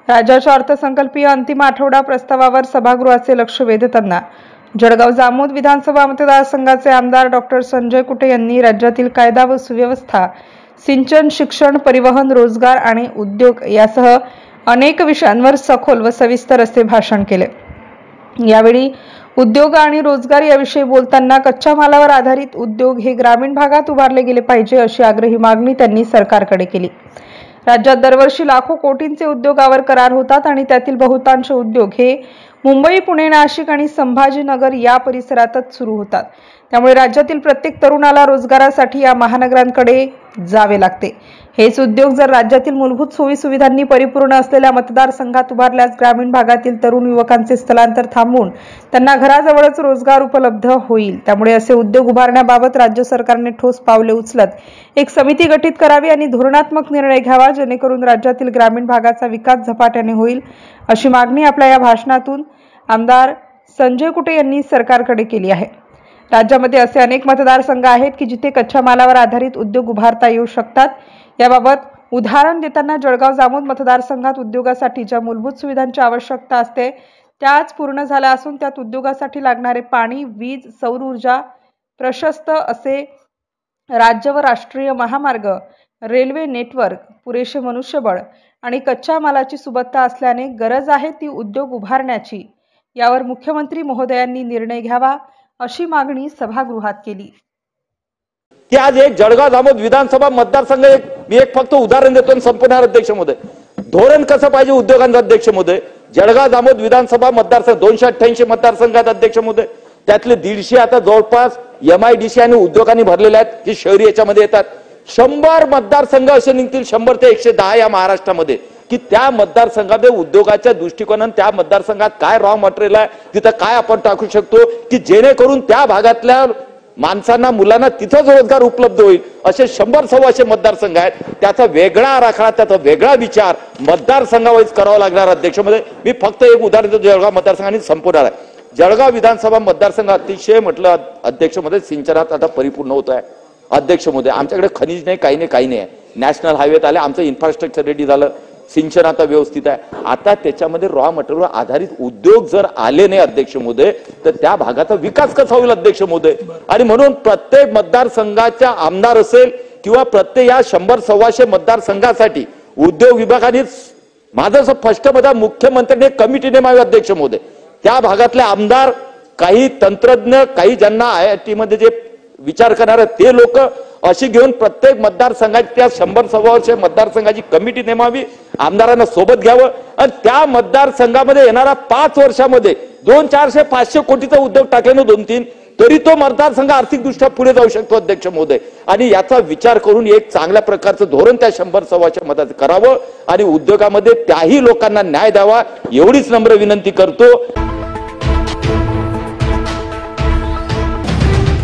राज्याच्या अर्थसंकल्पीय अंतिम आठवडा प्रस्तावावर सभागृहाचे लक्ष वेधताना जळगाव जामोद विधानसभा मतदारसंघाचे आमदार डॉक्टर संजय कुटे यांनी राज्यातील कायदा व सुव्यवस्था, सिंचन, शिक्षण, परिवहन, रोजगार आणि उद्योग यासह अनेक विषयांवर सखोल व सविस्तर असे भाषण केले। यावेळी उद्योग आणि रोजगार याविषयी बोलताना कच्च्या मालावर आधारित उद्योग हे ग्रामीण भागात उभारले गेले पाहिजे अशी आग्रही मागणी त्यांनी सरकारकडे केली। राज्यात दरवर्षी लाखो कोटींचे उद्योगावर करार होतात आणि त्यातील बहुतांश उद्योग हे मुंबई, पुणे, नाशिक आणि संभाजीनगर या परिसरातच सुरू होतात। त्यामुळे राज्यातील प्रत्येक तरुणाला रोजगारासाठी या महानगरांकडे जावे लागते। हेच उद्योग जर राज्यातील मूलभूत सोयी सुविधांनी परिपूर्ण असलेल्या मतदारसंघात उभारल्यास ग्रामीण भागातील तरुण युवकांचे स्थलांतर थांबून त्यांना घराजवळच रोजगार उपलब्ध होईल। त्यामुळे असे उद्योग उभारण्याबाबत राज्य सरकारने ठोस पावले उचलत एक समिती गठीत करावी आणि धोरणात्मक निर्णय घ्यावा, जेणेकरून राज्यातील ग्रामीण भागाचा विकास झपाट्याने होईल अशी मागणी आपल्या या भाषणातून आमदार संजय कुटे यांनी सरकारकडे केली आहे। राज्यामध्ये असे अनेक मतदारसंघ आहेत की जिथे कच्च्या मालावर आधारित उद्योग उभारता येऊ शकतात। याबाबत उदाहरण देताना जळगाव जामोद मतदारसंघात उद्योगासाठी ज्या मूलभूत सुविधांची आवश्यकता असते त्याच पूर्ण झाल्या असून त्यात उद्योगासाठी लागणारे पाणी, वीज, सौर ऊर्जा, प्रशस्त असे राज्य व राष्ट्रीय महामार्ग, रेल्वे नेटवर्क, पुरेसे मनुष्यबळ आणि कच्च्या मालाची सुबत्ता असल्याने गरज आहे ती उद्योग उभारण्याची। यावर मुख्यमंत्री महोदयांनी निर्णय घ्यावा अशी मागणी सभागृहात केली। की आज एक जळगाव जामोद विधानसभा मतदारसंघ मी फक्त उदाहरण देतो संपणार अध्यक्ष महोदय, धोरण कसं पाहिजे उद्योगांचं अध्यक्ष महोदय। जळगाव जामोद विधानसभा मतदारसंघ 288 मतदारसंघात अध्यक्ष महोदय, त्यातले 150 आता जवळपास MIDC आणि उद्योगांनी भरलेले आहेत जे शहरी याच्यामध्ये येतात। 100 मतदारसंघ असे निघतील 100 ते 110 या महाराष्ट्रामध्ये की त्या मतदारसंघामध्ये उद्योगाच्या दृष्टिकोनाने त्या मतदारसंघात काय रॉ मटेरियल आहे, तिथं काय आपण टाकू शकतो की जेणेकरून त्या भागातल्या माणसांना, मुलांना तिथंच रोजगार उपलब्ध होईल। असे 100-125 मतदारसंघ आहेत, त्याचा वेगळा आराखडा, त्याचा वेगळा विचार मतदारसंघावाईज करावा लागणार अध्यक्षमध्ये। मी फक्त एक उदाहरण देतो, जळगाव मतदारसंघाने संपवणार आहे। जळगाव विधानसभा मतदारसंघ अतिशय म्हटलं अध्यक्षमध्ये सिंचनात आता परिपूर्ण होत आहे अध्यक्षमध्ये। आमच्याकडे खनिज नाही, काही नाही, नॅशनल हायवेत आले, आमचं इन्फ्रास्ट्रक्चर रेडी झालं, सिंचन आता व्यवस्थित आहे। आता त्याच्यामध्ये रॉ मटेरियल आधारित उद्योग जर आले नाही अध्यक्ष महोदय तर त्या भागाचा विकास कसा होईल अध्यक्ष महोदय। आणि म्हणून प्रत्येक मतदारसंघाच्या आमदार असेल किंवा प्रत्येक या 100-125 मतदारसंघासाठी उद्योग विभागाने माझं स्पष्ट मत आहे, मुख्यमंत्र्यांनी एक कमिटी नेमावी अध्यक्ष महोदय। त्या भागातले आमदार, काही तंत्रज्ञ, काही ज्यांना IIT मध्ये जे विचार करणारे ते लोक अशी घेऊन प्रत्येक मतदारसंघाच्या 100-125 मतदारसंघाची कमिटी नेमावी, आमदारांना सोबत घ्यावं आणि त्या मतदारसंघामध्ये येणाऱ्या 5 वर्षामध्ये 200-400-500 कोटीचा उद्योग टाकले ना 2-3 तरी तो मतदारसंघ आर्थिकदृष्ट्या पुढे जाऊ शकतो अध्यक्ष महोदय। आणि याचा विचार करून एक चांगल्या प्रकारचं धोरण त्या 100-125 मतात करावं आणि उद्योगामध्ये त्याही लोकांना न्याय द्यावा एवढीच नम्र विनंती करतो।